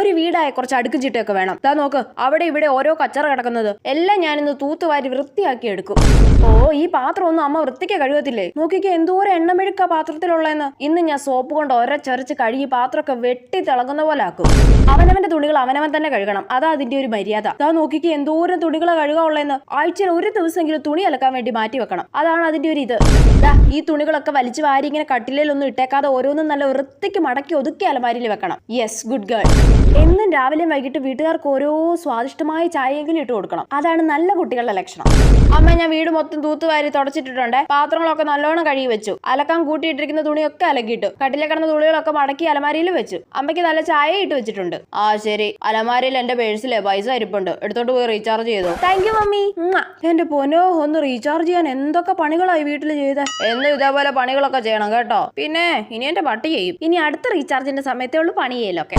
ഒരു വീടായ കുറച്ച് അടുക്കും ചിട്ടയൊക്കെ വേണം. ഇതാ നോക്ക്, അവിടെ ഇവിടെ ഓരോ കച്ചറ കിടക്കുന്നത് എല്ലാം ഞാനിന്ന് തൂത്തുവാരി വൃത്തിയാക്കി എടുക്കും. ഓ, ഈ പാത്രം ഒന്നും അമ്മ വൃത്തിക്ക് കഴുകത്തില്ലേ? നോക്കിക്കേ എന്തോരം എണ്ണമെഴുക്ക പാത്രത്തിലുള്ളതെന്ന്. ഇന്ന് ഞാൻ സോപ്പ് കൊണ്ട് ഒരച്ചരച്ച് കഴുകി പാത്രമൊക്കെ വെട്ടി തിളങ്ങുന്ന പോലെ ആക്കും. അവനവന്റെ തുണികൾ അവനവൻ തന്നെ കഴുകണം, അതാ അതിന്റെ ഒരു മര്യാദ. ഇതാ നോക്കിക്കേ എന്തോരം തുണികളെ കഴുകാനുള്ളതെന്ന്. ആഴ്ചയിൽ ഒരു ദിവസമെങ്കിലും തുണി അലക്കാൻ വേണ്ടി മാറ്റി വെക്കണം, അതാണ് അതിന്റെ ഒരു ഇത്. ഈ തുണികളൊക്കെ വലിച്ചു വാരി ഇങ്ങനെ കട്ടിലൊന്നും ഇട്ടേക്കാതെ ഓരോന്നും നല്ല വൃത്തിക്ക് മടക്കി ഒതുക്കി അലമാരിയിൽ വെക്കണം. Yes, good girl. എന്നും രാവിലെയും വൈകിട്ട് വീട്ടുകാർക്ക് ഓരോ സ്വാദിഷ്ടമായ ചായയെങ്കിലും ഇട്ട് കൊടുക്കണം, അതാണ് നല്ല കുട്ടികളുടെ ലക്ഷണം. അമ്മ, ഞാൻ വീട് മൊത്തം തൂത്തുവാരി തുടച്ചിട്ടിട്ടുണ്ട്. പാത്രങ്ങളൊക്കെ നല്ലോണം കഴുകി വെച്ചു. അലക്കാൻ കൂട്ടിയിട്ടിരിക്കുന്ന തുണിയൊക്കെ അലക്കിയിട്ടു. കട്ടിലെ കിടന്ന തുണികളൊക്കെ മടക്കി അലമാരിയിൽ വെച്ചു. അമ്മയ്ക്ക് നല്ല ചായ ഇട്ട് വെച്ചിട്ടുണ്ട്. ആ ശരി, അലമാരിയിൽ എന്റെ പേഴ്സിലെ പൈസ ഇരിപ്പുണ്ട്, എടുത്തോണ്ട് പോയി റീചാർജ് ചെയ്തു. Thank you mummy. എന്റെ പൊന്നോ, ഒന്ന് റീചാർജ് ചെയ്യാൻ എന്തൊക്കെ പണികളായി വീട്ടിൽ ചെയ്തേ. എന്നും ഇതേപോലെ പണികളൊക്കെ ചെയ്യണം കേട്ടോ. പിന്നെ ഇനി എന്റെ പട്ടി ചെയ്യും. ഇനി അടുത്ത റീചാർജിന്റെ സമയത്തേ ഉള്ളൂ പണി ചെയ്യലൊക്കെ.